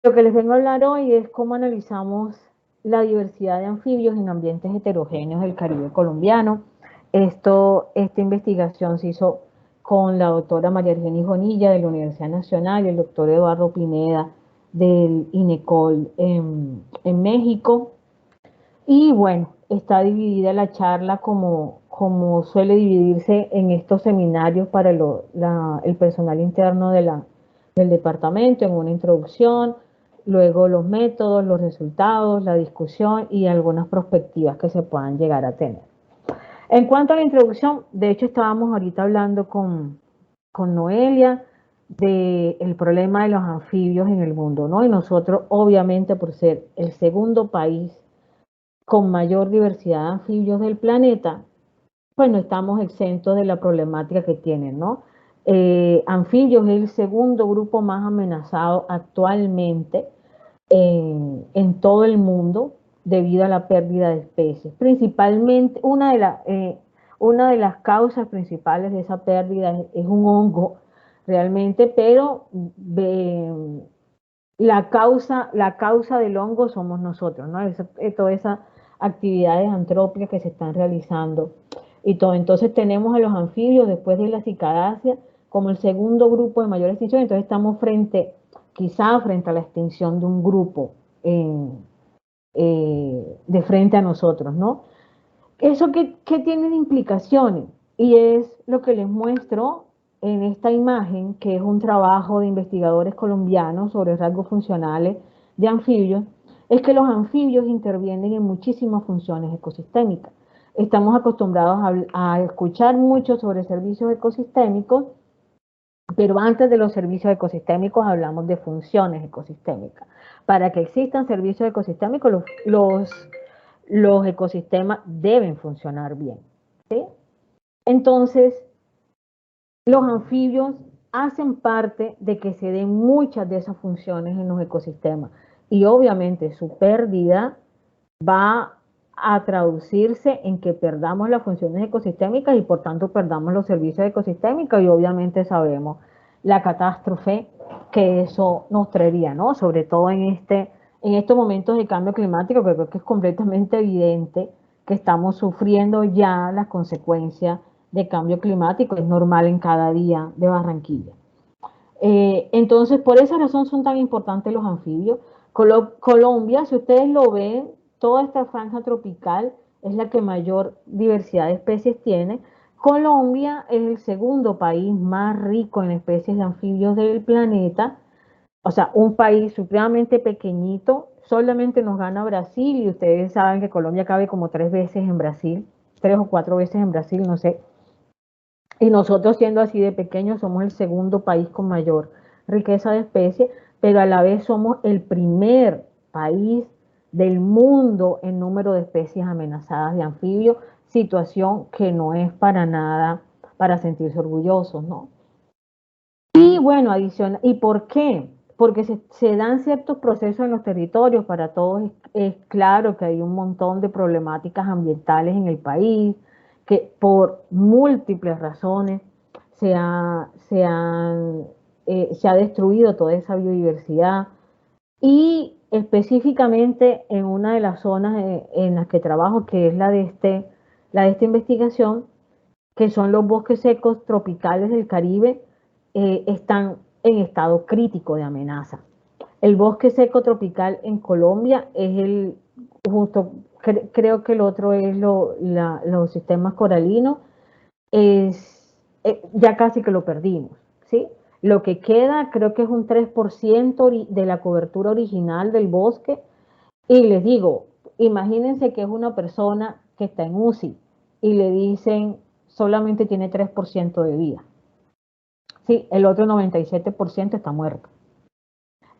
Lo que les vengo a hablar hoy es cómo analizamos la diversidad de anfibios en ambientes heterogéneos del Caribe colombiano. Esta investigación se hizo con la doctora María Argenis Bonilla de la Universidad Nacional y el doctor Eduardo Pineda del INECOL en México. Y bueno, está dividida la charla como suele dividirse en estos seminarios para el personal interno del departamento, en una introducción, luego los métodos, los resultados, la discusión y algunas perspectivas que se puedan llegar a tener. En cuanto a la introducción, de hecho estábamos ahorita hablando con Noelia del problema de los anfibios en el mundo, ¿no? Y nosotros, obviamente, por ser el segundo país con mayor diversidad de anfibios del planeta, pues no estamos exentos de la problemática que tienen, ¿no? Anfibios es el segundo grupo más amenazado actualmente en todo el mundo debido a la pérdida de especies. Principalmente, una de las causas principales de esa pérdida es un hongo realmente, pero la causa del hongo somos nosotros, ¿no? Todas esas actividades antrópicas que se están realizando y todo. Entonces tenemos a los anfibios después de la cicadácea como el segundo grupo de mayor extinción. Entonces estamos quizá frente a la extinción de un grupo de frente a nosotros, ¿no? ¿Eso qué tiene de implicaciones? Y es lo que les muestro en esta imagen, que es un trabajo de investigadores colombianos sobre rasgos funcionales de anfibios, es que los anfibios intervienen en muchísimas funciones ecosistémicas. Estamos acostumbrados a escuchar mucho sobre servicios ecosistémicos, pero antes de los servicios ecosistémicos hablamos de funciones ecosistémicas. Para que existan servicios ecosistémicos, los ecosistemas deben funcionar bien, ¿sí? Entonces, los anfibios hacen parte de que se den muchas de esas funciones en los ecosistemas y obviamente su pérdida va a traducirse en que perdamos las funciones ecosistémicas y por tanto perdamos los servicios ecosistémicos y obviamente sabemos la catástrofe que eso nos traería, ¿no? Sobre todo en estos momentos de cambio climático, que creo que es completamente evidente que estamos sufriendo ya las consecuencias de cambio climático, es normal en cada día de Barranquilla. Entonces, por esa razón son tan importantes los anfibios. Colombia, si ustedes lo ven, toda esta franja tropical es la que mayor diversidad de especies tiene. Colombia es el segundo país más rico en especies de anfibios del planeta, o sea, un país supremamente pequeñito, solamente nos gana Brasil y ustedes saben que Colombia cabe como 3 veces en Brasil, 3 o 4 veces en Brasil, no sé. Y nosotros siendo así de pequeños somos el segundo país con mayor riqueza de especies, pero a la vez somos el primer país del mundo en número de especies amenazadas de anfibios, situación que no es para nada para sentirse orgullosos, ¿no? Y bueno, adicional, ¿y por qué? Porque se dan ciertos procesos en los territorios, para todos es claro que hay un montón de problemáticas ambientales en el país, que por múltiples razones se ha, se han, se ha destruido toda esa biodiversidad y específicamente en una de las zonas en las que trabajo, que es la de esta investigación, que son los bosques secos tropicales del Caribe, están en estado crítico de amenaza. El bosque seco tropical en Colombia es creo que el otro es los sistemas coralinos, ya casi que lo perdimos, ¿sí? Lo que queda creo que es un 3% de la cobertura original del bosque. Y les digo, imagínense que es una persona que está en UCI y le dicen solamente tiene 3% de vida. Sí, el otro 97% está muerto.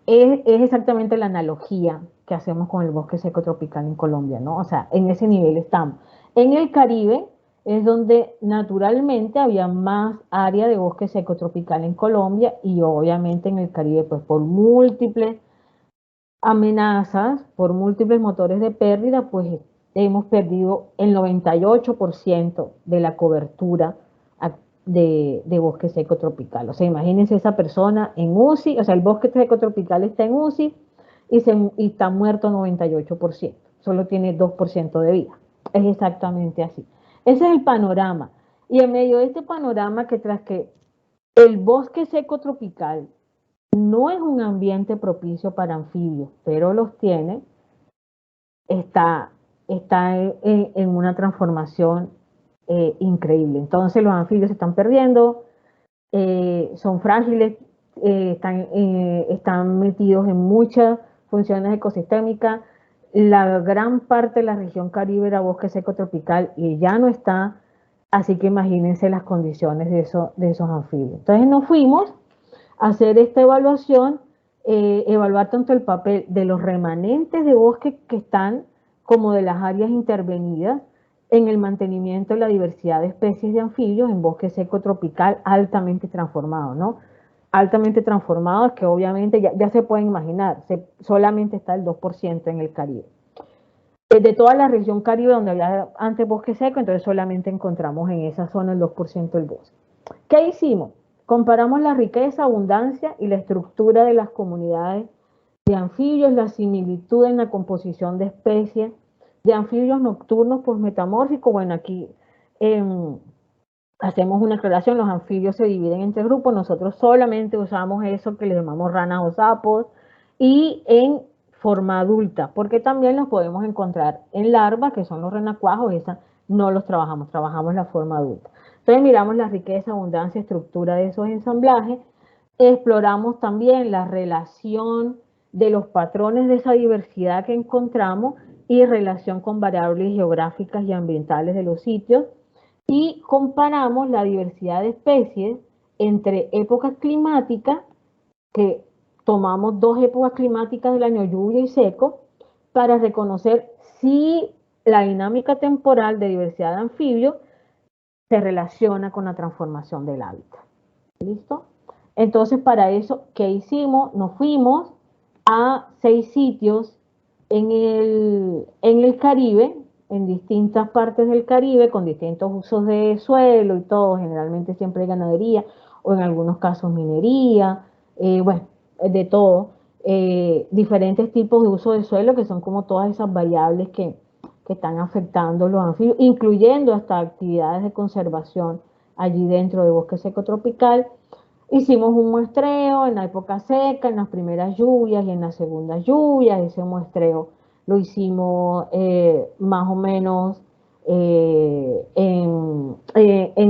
Es exactamente la analogía que hacemos con el bosque seco tropical en Colombia, ¿no? O sea, en ese nivel estamos. En el Caribe es donde naturalmente había más área de bosque seco tropical en Colombia y obviamente en el Caribe, pues por múltiples amenazas, por múltiples motores de pérdida, pues hemos perdido el 98% de la cobertura de bosque seco tropical. O sea, imagínense esa persona en UCI, o sea, el bosque seco tropical está en UCI y está muerto 98%, solo tiene 2% de vida. Es exactamente así. Ese es el panorama. Y en medio de este panorama, que tras que el bosque seco tropical no es un ambiente propicio para anfibios, pero los tiene, está en una transformación increíble. Entonces los anfibios se están perdiendo, son frágiles, están metidos en muchas funciones ecosistémicas. La gran parte de la región Caribe era bosque seco tropical y ya no está, así que imagínense las condiciones de esos anfibios. Entonces nos fuimos a hacer esta evaluación, evaluar tanto el papel de los remanentes de bosque que están como de las áreas intervenidas en el mantenimiento de la diversidad de especies de anfibios en bosque seco tropical altamente transformado, ¿no? Altamente transformado es que obviamente ya se pueden imaginar, solamente está el 2% en el Caribe. De toda la región Caribe donde había antes bosque seco, entonces solamente encontramos en esa zona el 2% del bosque. ¿Qué hicimos? Comparamos la riqueza, abundancia y la estructura de las comunidades de anfibios, la similitud en la composición de especies de anfibios nocturnos por metamórficos. Bueno, aquí hacemos una aclaración, los anfibios se dividen entre grupos, nosotros solamente usamos eso que le llamamos ranas o sapos, y en forma adulta, porque también los podemos encontrar en larvas, que son los renacuajos, esas no los trabajamos la forma adulta. Entonces miramos la riqueza, abundancia, estructura de esos ensamblajes, exploramos también la relación de los patrones de esa diversidad que encontramos y relación con variables geográficas y ambientales de los sitios, y comparamos la diversidad de especies entre épocas climáticas, que tomamos 2 épocas climáticas del año lluvia y seco, para reconocer si la dinámica temporal de diversidad de anfibios se relaciona con la transformación del hábitat. ¿Listo? Entonces, para eso, ¿qué hicimos? Nos fuimos a 6 sitios en el Caribe, en distintas partes del Caribe, con distintos usos de suelo y todo, generalmente siempre hay ganadería, o en algunos casos minería, bueno, de todo, diferentes tipos de uso de suelo, que son como todas esas variables que están afectando los anfibios, incluyendo hasta actividades de conservación allí dentro de bosque seco tropical. Hicimos un muestreo en la época seca, en las primeras lluvias y en las segundas lluvias. Ese muestreo lo hicimos más o menos en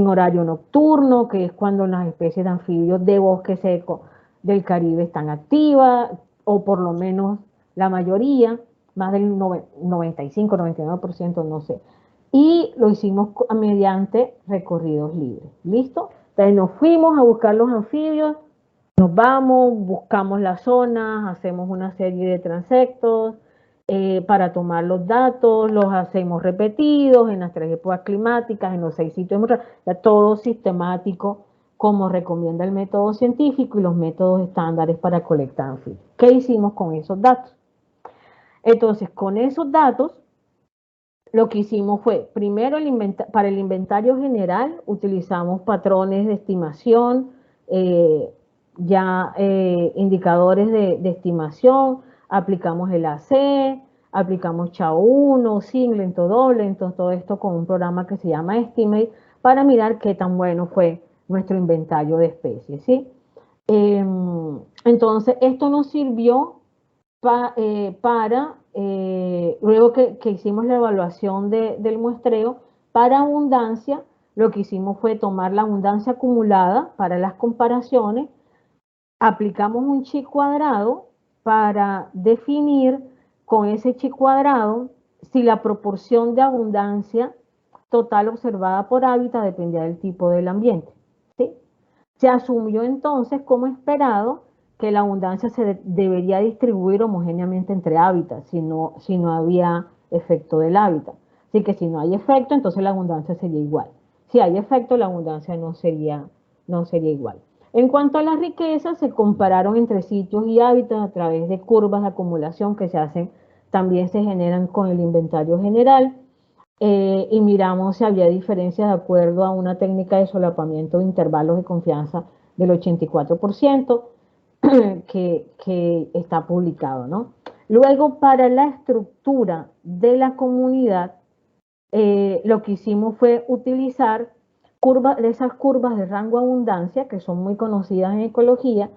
horario nocturno, que es cuando las especies de anfibios de bosque seco del Caribe están activas, o por lo menos la mayoría, más del 95, 99%, no sé. Y lo hicimos mediante recorridos libres. ¿Listo? Entonces nos fuimos a buscar los anfibios, nos vamos, buscamos las zonas, hacemos una serie de transectos para tomar los datos, los hacemos repetidos en las 3 épocas climáticas, en los 6 sitios, ya todo sistemático, como recomienda el método científico y los métodos estándares para colectar anfibios. ¿Qué hicimos con esos datos? Entonces, con esos datos, lo que hicimos fue, primero, para el inventario general, utilizamos patrones de estimación, indicadores de estimación, aplicamos el AC, aplicamos CHA1, Singleton, Dobleton, todo esto con un programa que se llama Estimate, para mirar qué tan bueno fue nuestro inventario de especies, ¿sí? Entonces, esto nos sirvió luego que hicimos la evaluación del muestreo, para abundancia, lo que hicimos fue tomar la abundancia acumulada para las comparaciones, aplicamos un chi cuadrado para definir con ese chi cuadrado si la proporción de abundancia total observada por hábitat dependía del tipo del ambiente, ¿sí? Se asumió entonces, como esperado, que la abundancia se debería distribuir homogéneamente entre hábitats, si no había efecto del hábitat. Así que si no hay efecto, entonces la abundancia sería igual. Si hay efecto, la abundancia no sería igual. En cuanto a las riquezas, se compararon entre sitios y hábitats a través de curvas de acumulación que también se generan con el inventario general, y miramos si había diferencias de acuerdo a una técnica de solapamiento de intervalos de confianza del 84%, que está publicado, ¿no? Luego, para la estructura de la comunidad, lo que hicimos fue utilizar esas curvas de rango abundancia, que son muy conocidas en ecología,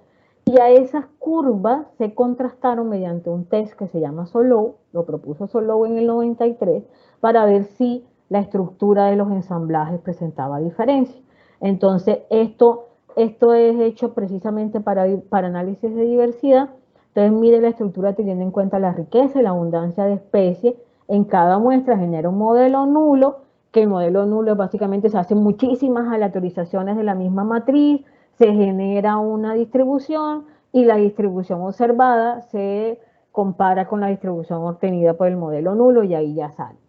y a esas curvas se contrastaron mediante un test que se llama Solow, lo propuso Solow en el 93, para ver si la estructura de los ensamblajes presentaba diferencia. Entonces, esto es hecho precisamente para análisis de diversidad. Entonces, mide la estructura teniendo en cuenta la riqueza y la abundancia de especies. En cada muestra genera un modelo nulo, que el modelo nulo básicamente se hacen muchísimas aleatorizaciones de la misma matriz, se genera una distribución y la distribución observada se compara con la distribución obtenida por el modelo nulo y ahí ya sale.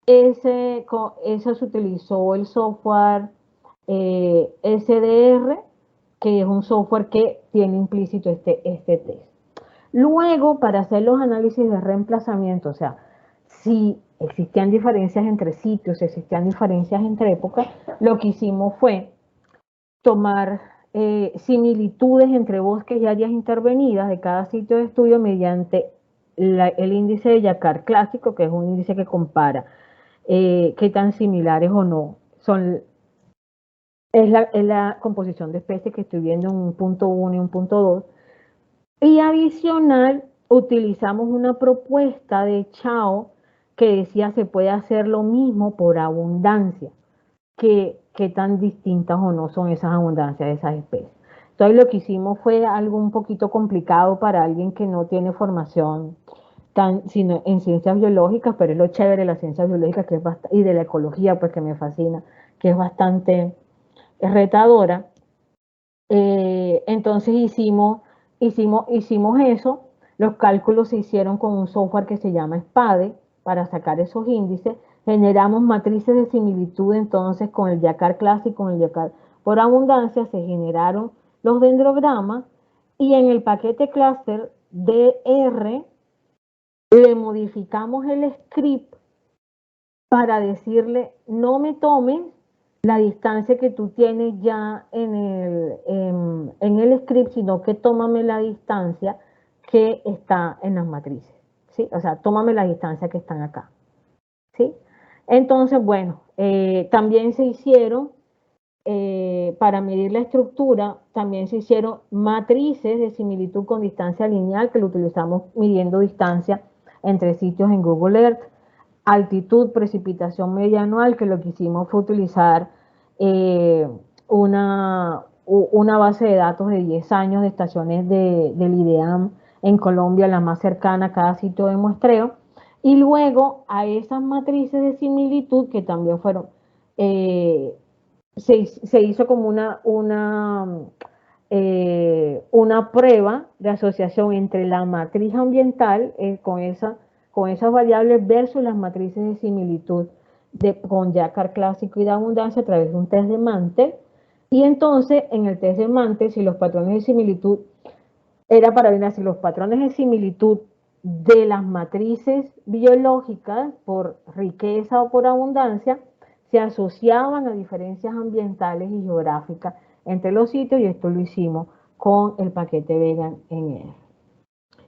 Eso se utilizó el software SDR, que es un software que tiene implícito este test. Luego, para hacer los análisis de reemplazamiento, o sea, si existían diferencias entre sitios, si existían diferencias entre épocas, lo que hicimos fue tomar similitudes entre bosques y áreas intervenidas de cada sitio de estudio mediante el índice de Yakar clásico, que es un índice que compara qué tan similares o no son. Es la composición de especies que estoy viendo en un punto 1 y un punto 2. Y adicional, utilizamos una propuesta de Chao que decía se puede hacer lo mismo por abundancia, que tan distintas o no son esas abundancias de esas especies. Entonces lo que hicimos fue algo un poquito complicado para alguien que no tiene formación sino en ciencias biológicas, pero es lo chévere de la ciencia biológica que es y de la ecología, pues que me fascina, que es bastante retadora. Entonces hicimos eso, los cálculos se hicieron con un software que se llama SPADE para sacar esos índices, generamos matrices de similitud entonces con el Yakar clásico, con el Yakar por abundancia, se generaron los dendrogramas y en el paquete cluster DR le modificamos el script para decirle no me tomes la distancia que tú tienes ya en el script, sino que tómame la distancia que está en las matrices, ¿sí? O sea, tómame la distancia que están acá, ¿sí? Entonces, bueno, también se hicieron, para medir la estructura, también se hicieron matrices de similitud con distancia lineal, que lo utilizamos midiendo distancia entre sitios en Google Earth, altitud, precipitación media anual, que lo que hicimos fue utilizar una base de datos de 10 años de estaciones del IDEAM en Colombia, la más cercana a cada sitio de muestreo, y luego a esas matrices de similitud que también fueron, se hizo como una prueba de asociación entre la matriz ambiental con esas variables versus las matrices de similitud con Yakar clásico y de abundancia a través de un test de Mantel. Y entonces, en el test de Mantel, si los patrones de similitud, era para ver si los patrones de similitud de las matrices biológicas por riqueza o por abundancia se asociaban a diferencias ambientales y geográficas entre los sitios, y esto lo hicimos con el paquete Vegan en él.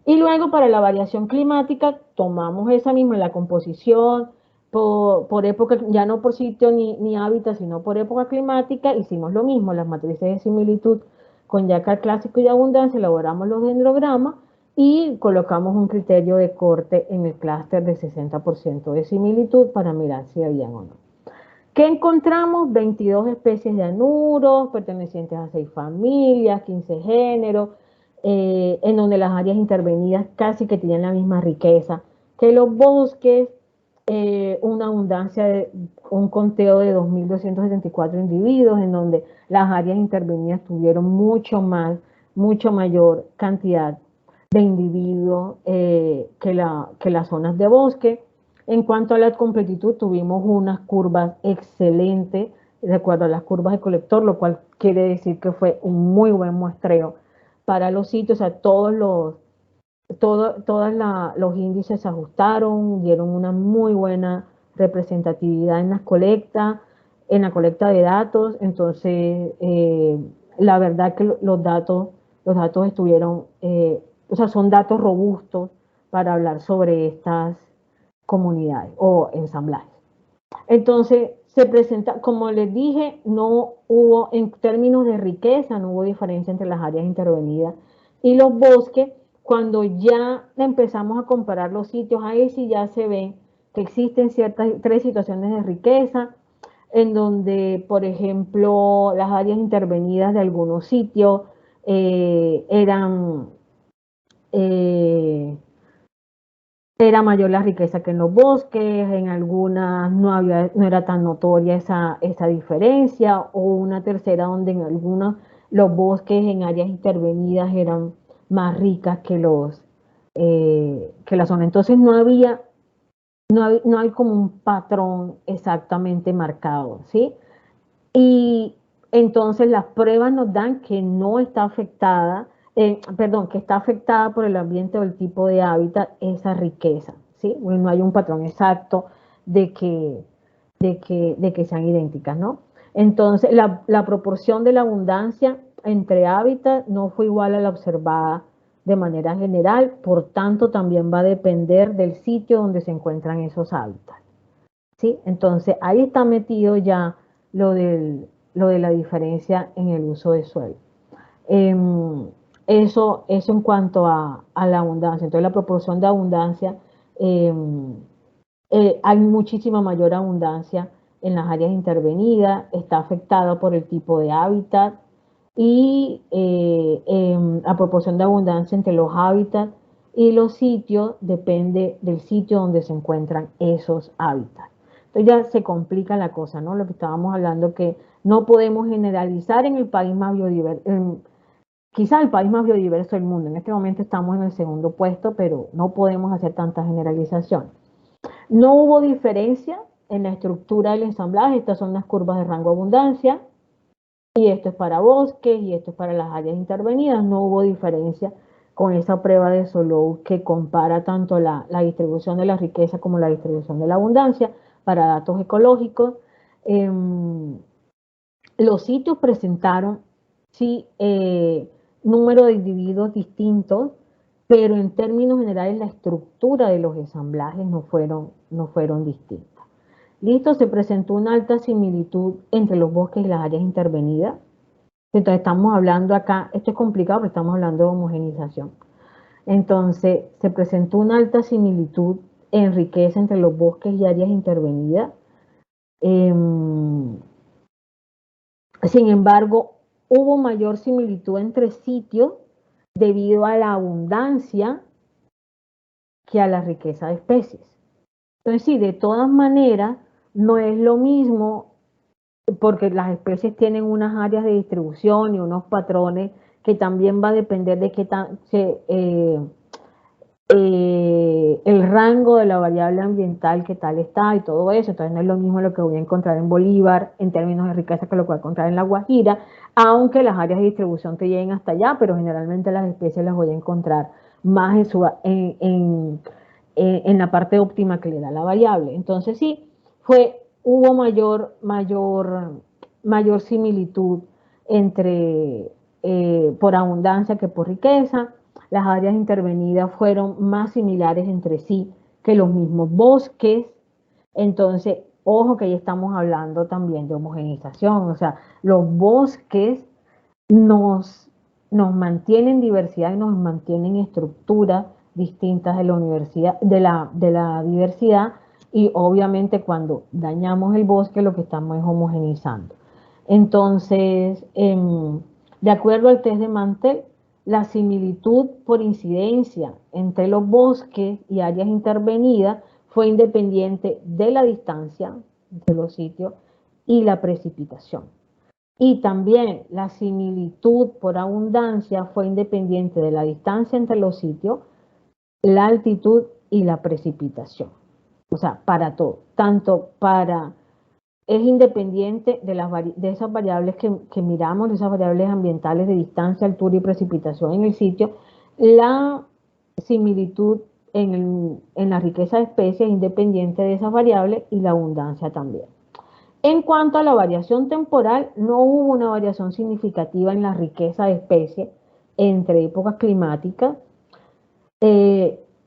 Y luego para la variación climática tomamos esa misma, la composición por época, ya no por sitio ni hábitat, sino por época climática, hicimos lo mismo, las matrices de similitud con Yakar clásico y de abundancia, elaboramos los dendrogramas y colocamos un criterio de corte en el clúster de 60% de similitud para mirar si habían o no. ¿Qué encontramos? 22 especies de anuros, pertenecientes a 6 familias, 15 géneros, en donde las áreas intervenidas casi que tienen la misma riqueza que los bosques, una abundancia de un conteo de 2.274 individuos, en donde las áreas intervenidas tuvieron mucho mayor cantidad de individuos que las zonas de bosque. En cuanto a la completitud, tuvimos unas curvas excelentes, de acuerdo a las curvas de colector, lo cual quiere decir que fue un muy buen muestreo para los sitios. O sea, todos los índices se ajustaron, dieron una muy buena representatividad en la colecta de datos. Entonces, la verdad que los datos estuvieron, o sea, son datos robustos para hablar sobre estas comunidades o ensamblajes. Entonces, se presenta, como les dije, no hubo, en términos de riqueza, no hubo diferencia entre las áreas intervenidas y los bosques. Cuando ya empezamos a comparar los sitios, ahí sí ya se ve que existen ciertas tres situaciones de riqueza, en donde, por ejemplo, las áreas intervenidas de algunos sitios eran era mayor la riqueza que en los bosques, en algunas no era tan notoria esa diferencia, o una tercera donde en algunos los bosques en áreas intervenidas eran más ricas que la zona. Entonces no hay como un patrón exactamente marcado, ¿sí? Y entonces las pruebas nos dan que no está afectada, que está afectada por el ambiente o el tipo de hábitat esa riqueza, ¿sí? Bueno, no hay un patrón exacto de que sean idénticas, ¿no? Entonces, la proporción de la abundancia entre hábitats no fue igual a la observada de manera general, por tanto, también va a depender del sitio donde se encuentran esos hábitats, ¿sí? Entonces, ahí está metido ya lo, lo de la diferencia en el uso de suelo. Eso en cuanto a la abundancia. Entonces, la proporción de abundancia, hay muchísima mayor abundancia en las áreas intervenidas, está afectada por el tipo de hábitat y la proporción de abundancia entre los hábitats y los sitios depende del sitio donde se encuentran esos hábitats. Entonces ya se complica la cosa, ¿no? Lo que estábamos hablando, que no podemos generalizar en el país más biodiverso, quizá el país más biodiverso del mundo. En este momento estamos en el segundo puesto, pero no podemos hacer tanta generalización. No hubo diferencia en la estructura del ensamblaje. Estas son las curvas de rango de abundancia, y esto es para bosques, y esto es para las áreas intervenidas. No hubo diferencia con esa prueba de Solow que compara tanto la distribución de la riqueza como la distribución de la abundancia para datos ecológicos. Los sitios presentaron, sí, número de individuos distintos, pero en términos generales la estructura de los ensamblajes no fueron distintas. Listo, se presentó una alta similitud entre los bosques y las áreas intervenidas. Entonces estamos hablando acá, esto es complicado porque estamos hablando de homogenización. Entonces se presentó una alta similitud en riqueza entre los bosques y áreas intervenidas. Sin embargo, hubo mayor similitud entre sitios debido a la abundancia que a la riqueza de especies. Entonces, sí, de todas maneras, no es lo mismo, porque las especies tienen unas áreas de distribución y unos patrones que también va a depender de qué tan el rango de la variable ambiental que tal está y todo eso. Entonces no es lo mismo lo que voy a encontrar en Bolívar en términos de riqueza que lo que voy a encontrar en La Guajira, aunque las áreas de distribución te lleguen hasta allá, pero generalmente las especies las voy a encontrar más en la parte óptima que le da la variable. Entonces sí, hubo mayor similitud entre por abundancia que por riqueza. Las áreas intervenidas fueron más similares entre sí que los mismos bosques. Entonces, ojo que ahí estamos hablando también de homogenización, o sea, los bosques nos mantienen diversidad y nos mantienen estructuras distintas de la universidad, de la diversidad, y obviamente cuando dañamos el bosque lo que estamos es homogenizando. Entonces, de acuerdo al test de Mantel, la similitud por incidencia entre los bosques y áreas intervenidas fue independiente de la distancia de los sitios y la precipitación. Y también la similitud por abundancia fue independiente de la distancia entre los sitios, la altitud y la precipitación. O sea, para todo, tanto para... Es independiente de esas variables que miramos, de esas variables ambientales de distancia, altura y precipitación en el sitio. La similitud en la riqueza de especies es independiente de esas variables, y la abundancia también. En cuanto a la variación temporal, no hubo una variación significativa en la riqueza de especies entre épocas climáticas.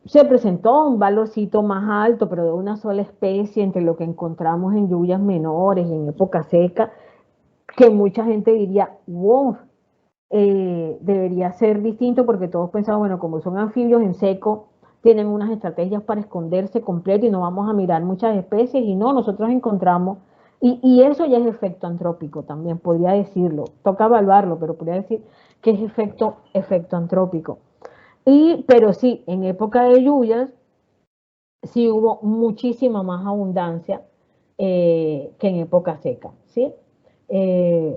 se presentó un valorcito más alto, pero de una sola especie entre lo que encontramos en lluvias menores y en época seca, que mucha gente diría, wow, debería ser distinto porque todos pensamos, bueno, como son anfibios en seco, tienen unas estrategias para esconderse completo y no vamos a mirar muchas especies y no, nosotros encontramos, y eso ya es efecto antrópico también, podría decirlo, toca evaluarlo, pero podría decir que es efecto antrópico. Pero sí, en época de lluvias, sí hubo muchísima más abundancia que en época seca, ¿sí?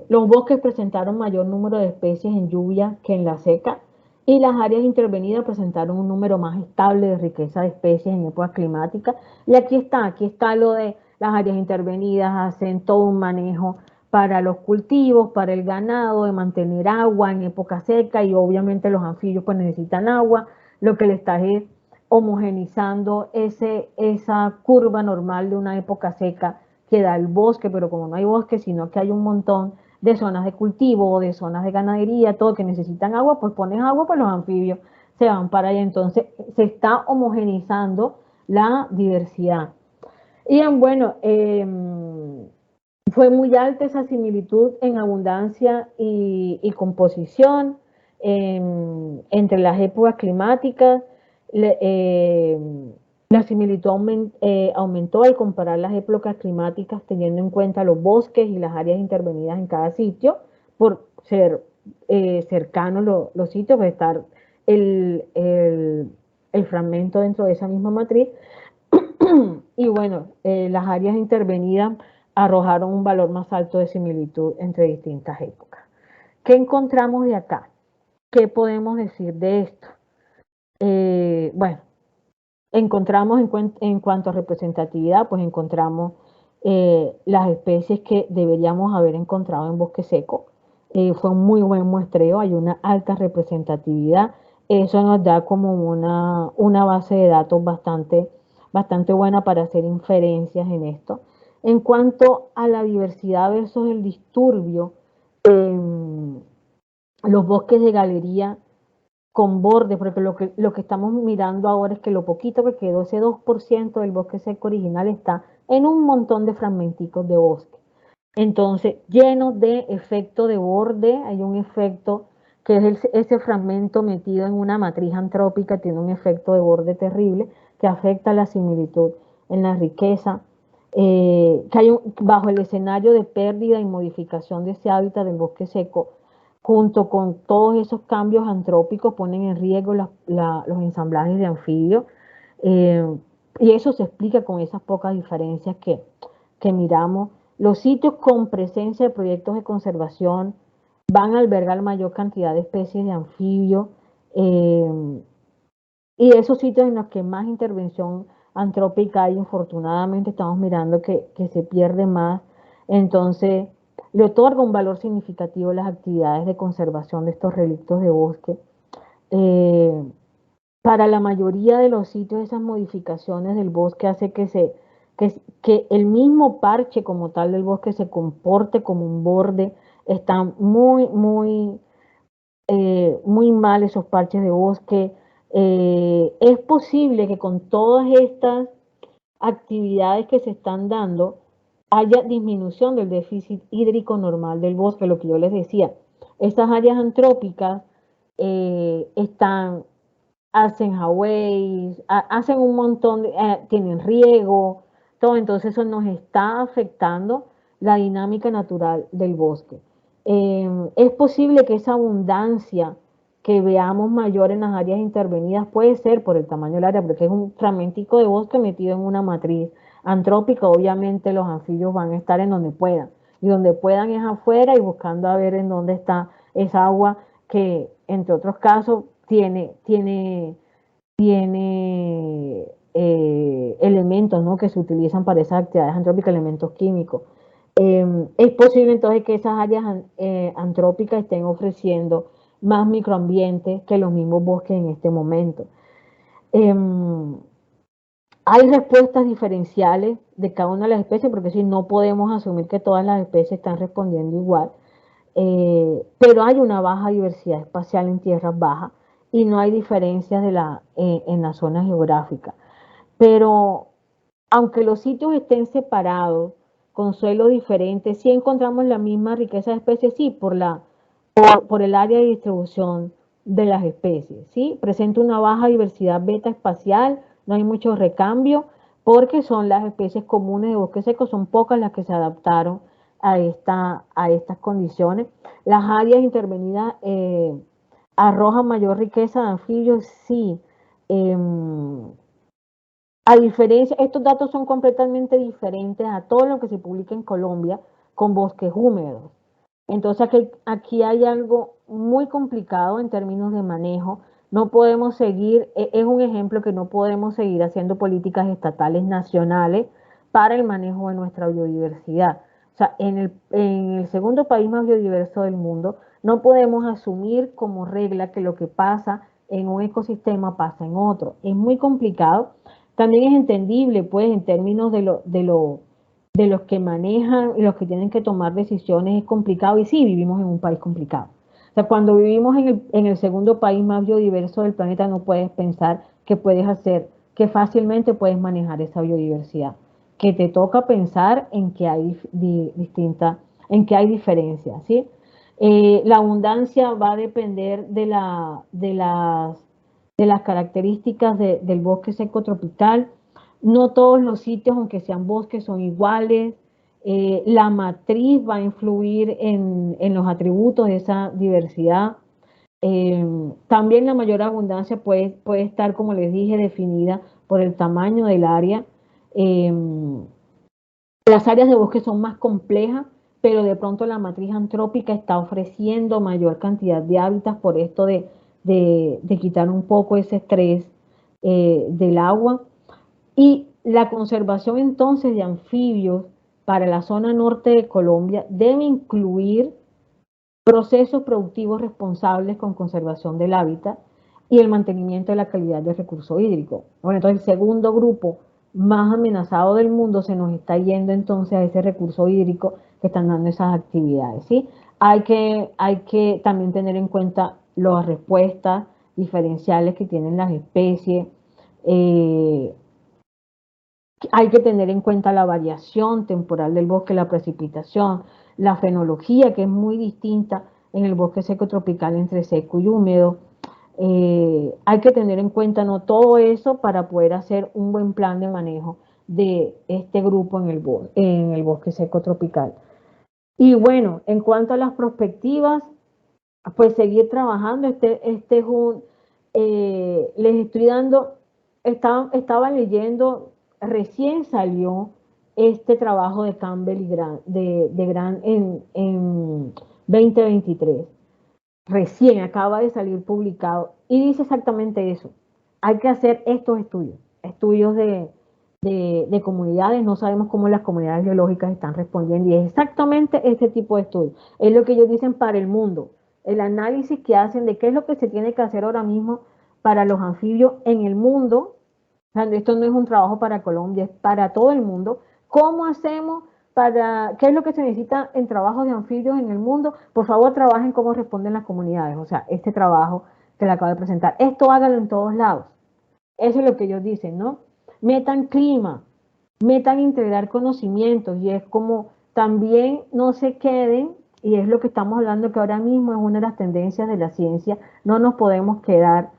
Los bosques presentaron mayor número de especies en lluvia que en la seca y las áreas intervenidas presentaron un número más estable de riqueza de especies en épocas climáticas. Y aquí está lo de las áreas intervenidas, hacen todo un manejo para los cultivos, para el ganado, de mantener agua en época seca y obviamente los anfibios pues necesitan agua, lo que les está es homogenizando esa curva normal de una época seca que da el bosque, pero como no hay bosque, sino que hay un montón de zonas de cultivo, de zonas de ganadería, todo que necesitan agua, pues pones agua, pues los anfibios se van para allá. Entonces se está homogenizando la diversidad. Y bueno, fue muy alta esa similitud en abundancia y composición entre las épocas climáticas. Le, eh, la similitud aumentó al comparar las épocas climáticas teniendo en cuenta los bosques y las áreas intervenidas en cada sitio, por ser cercanos los sitios, por estar el, el, el fragmento dentro de esa misma matriz. Y bueno, las áreas intervenidas arrojaron un valor más alto de similitud entre distintas épocas. ¿Qué encontramos de acá? ¿Qué podemos decir de esto? Bueno, encontramos en cuanto a representatividad, pues encontramos las especies que deberíamos haber encontrado en bosque seco. Fue un muy buen muestreo, hay una alta representatividad. Eso nos da como una base de datos bastante buena para hacer inferencias en esto. En cuanto a la diversidad versus el disturbio, los bosques de galería con bordes, porque lo que estamos mirando ahora es que lo poquito que quedó, ese 2% del bosque seco original, está en un montón de fragmenticos de bosque. Entonces, lleno de efecto de borde, hay un efecto que es ese fragmento metido en una matriz antrópica, tiene un efecto de borde terrible que afecta la similitud en la riqueza, que hay bajo el escenario de pérdida y modificación de ese hábitat del bosque seco, junto con todos esos cambios antrópicos, ponen en riesgo los ensamblajes de anfibios, eh, y eso se explica con esas pocas diferencias que miramos. Los sitios con presencia de proyectos de conservación van a albergar mayor cantidad de especies de anfibios, eh, y esos sitios en los que más intervención antrópica hay, infortunadamente estamos mirando que se pierde más. Entonces, le otorga un valor significativo a las actividades de conservación de estos relictos de bosque. Eh, para la mayoría de los sitios, esas modificaciones del bosque hace que el mismo parche como tal del bosque se comporte como un borde. Están muy mal esos parches de bosque. Es posible que con todas estas actividades que se están dando haya disminución del déficit hídrico normal del bosque, lo que yo les decía. Estas áreas antrópicas están, hacen highways, hacen un montón, tienen riego, todo, entonces eso nos está afectando la dinámica natural del bosque. Es posible que esa abundancia que veamos mayor en las áreas intervenidas puede ser por el tamaño del área, porque es un fragmentico de bosque metido en una matriz antrópica. Obviamente los anfibios van a estar en donde puedan, y donde puedan es afuera y buscando a ver en dónde está esa agua que, entre otros casos, tiene elementos, ¿no?, que se utilizan para esas actividades antrópicas, elementos químicos. Es posible entonces que esas áreas antrópicas estén ofreciendo más microambientes que los mismos bosques en este momento. Hay respuestas diferenciales de cada una de las especies, porque si no podemos asumir que todas las especies están respondiendo igual, pero hay una baja diversidad espacial en tierras bajas y no hay diferencias en la zona geográfica. Pero aunque los sitios estén separados, con suelos diferentes, sí encontramos la misma riqueza de especies, sí, por el área de distribución de las especies, ¿sí? Presenta una baja diversidad beta espacial, no hay mucho recambio, porque son las especies comunes de bosque seco, son pocas las que se adaptaron a estas condiciones. Las áreas intervenidas arrojan mayor riqueza de anfibios, sí. Eh, a diferencia, estos datos son completamente diferentes a todo lo que se publica en Colombia con bosques húmedos. Entonces aquí hay algo muy complicado en términos de manejo. No podemos seguir, es un ejemplo que no podemos seguir haciendo políticas estatales nacionales para el manejo de nuestra biodiversidad. O sea, en el segundo país más biodiverso del mundo, no podemos asumir como regla que lo que pasa en un ecosistema pasa en otro. Es muy complicado. También es entendible, pues, en términos de los que manejan y los que tienen que tomar decisiones es complicado y sí, vivimos en un país complicado. O sea, cuando vivimos en el segundo país más biodiverso del planeta no puedes pensar que puedes hacer, que fácilmente puedes manejar esa biodiversidad, que te toca pensar en que hay en que hay diferencias, ¿sí? La abundancia va a depender de las características del bosque seco tropical. No todos los sitios, aunque sean bosques, son iguales. La matriz va a influir en los atributos de esa diversidad. También la mayor abundancia puede estar, como les dije, definida por el tamaño del área. Eh, las áreas de bosque son más complejas, pero de pronto la matriz antrópica está ofreciendo mayor cantidad de hábitats por esto de quitar un poco ese estrés del agua. Y la conservación entonces de anfibios para la zona norte de Colombia debe incluir procesos productivos responsables con conservación del hábitat y el mantenimiento de la calidad del recurso hídrico. Bueno, entonces el segundo grupo más amenazado del mundo se nos está yendo entonces a ese recurso hídrico que están dando esas actividades, ¿sí? Hay que también tener en cuenta las respuestas diferenciales que tienen las especies, eh, hay que tener en cuenta la variación temporal del bosque, la precipitación, la fenología, que es muy distinta en el bosque seco tropical entre seco y húmedo. Hay que tener en cuenta no todo eso para poder hacer un buen plan de manejo de este grupo en el bosque seco tropical. Y bueno, en cuanto a las perspectivas, pues seguir trabajando. Este es les estoy dando, estaba leyendo, recién salió este trabajo de Campbell y Grant, de Grant en 2023. Recién acaba de salir publicado y dice exactamente eso. Hay que hacer estos estudios de comunidades. No sabemos cómo las comunidades biológicas están respondiendo y es exactamente este tipo de estudios. Es lo que ellos dicen para el mundo, el análisis que hacen de qué es lo que se tiene que hacer ahora mismo para los anfibios en el mundo. O sea, esto no es un trabajo para Colombia, es para todo el mundo. ¿Cómo hacemos qué es lo que se necesita en trabajos de anfibios en el mundo? Por favor, trabajen cómo responden las comunidades. O sea, este trabajo que le acabo de presentar. Esto hágalo en todos lados. Eso es lo que ellos dicen, ¿no? Metan clima, metan integrar conocimientos y es como también no se queden, y es lo que estamos hablando que ahora mismo es una de las tendencias de la ciencia, no nos podemos quedar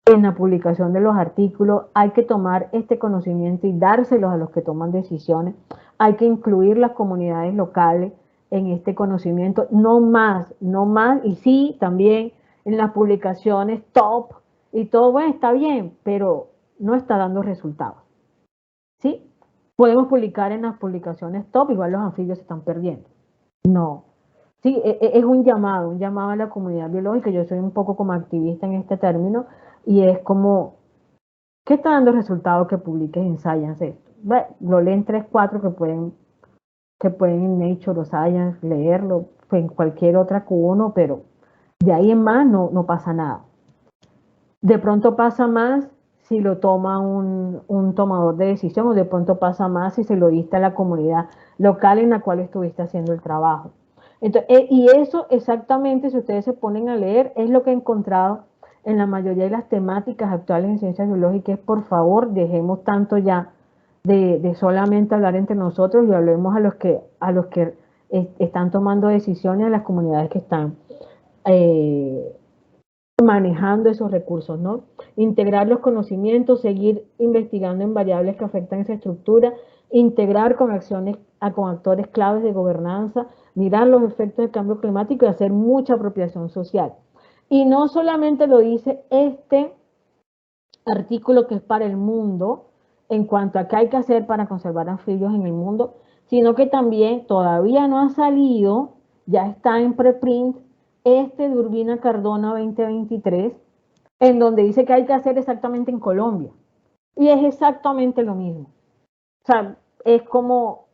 en la publicación de los artículos, hay que tomar este conocimiento y dárselos a los que toman decisiones, hay que incluir las comunidades locales en este conocimiento, no más, no más, y sí, también en las publicaciones top y todo, bueno, está bien, pero no está dando resultados, ¿sí? Podemos publicar en las publicaciones top, igual los anfibios se están perdiendo. No, sí, es un llamado a la comunidad biológica. Yo soy un poco como activista en este término y es como, ¿qué está dando resultado que publiques en Science esto? Lo leen 3, 4 que pueden en Nature o Science leerlo, pues en cualquier otra Q1, pero de ahí en más no pasa nada. De pronto pasa más si lo toma un tomador de decisión o de pronto pasa más si se lo diste a la comunidad local en la cual estuviste haciendo el trabajo. Entonces, y eso exactamente, si ustedes se ponen a leer, es lo que he encontrado en la mayoría de las temáticas actuales en ciencias biológicas es, por favor, dejemos tanto ya de solamente hablar entre nosotros y hablemos a los que están tomando decisiones, a las comunidades que están eh, manejando esos recursos, ¿no? Integrar los conocimientos, seguir investigando en variables que afectan esa estructura, integrar con acciones, con actores claves de gobernanza, mirar los efectos del cambio climático y hacer mucha apropiación social. Y no solamente lo dice este artículo que es para el mundo, en cuanto a qué hay que hacer para conservar anfibios en el mundo, sino que también todavía no ha salido, ya está en preprint, este de Urbina Cardona 2023, en donde dice que hay que hacer exactamente en Colombia. Y es exactamente lo mismo. O sea, es como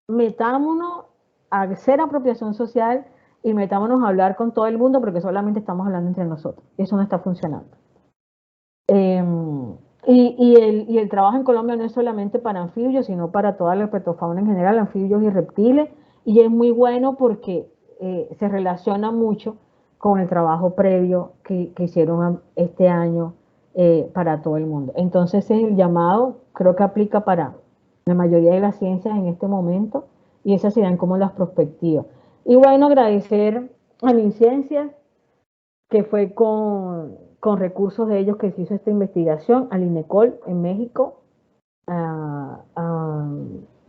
metámonos a hacer apropiación social y metámonos a hablar con todo el mundo porque solamente estamos hablando entre nosotros. Eso no está funcionando. Y el trabajo en Colombia no es solamente para anfibios, sino para toda la herpetofauna en general, anfibios y reptiles, y es muy bueno porque se relaciona mucho con el trabajo previo que hicieron este año para todo el mundo. Entonces es el llamado, creo que aplica para la mayoría de las ciencias en este momento, y esas serían como las perspectivas. Y bueno, agradecer a MinCiencias, que fue con recursos de ellos que se hizo esta investigación, al INECOL en México,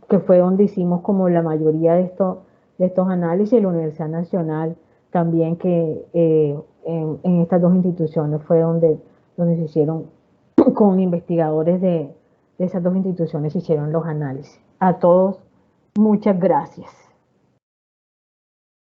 que fue donde hicimos como la mayoría de estos análisis, la Universidad Nacional también, que en estas dos instituciones fue donde se hicieron con investigadores de esas dos instituciones, se hicieron los análisis. A todos, muchas gracias.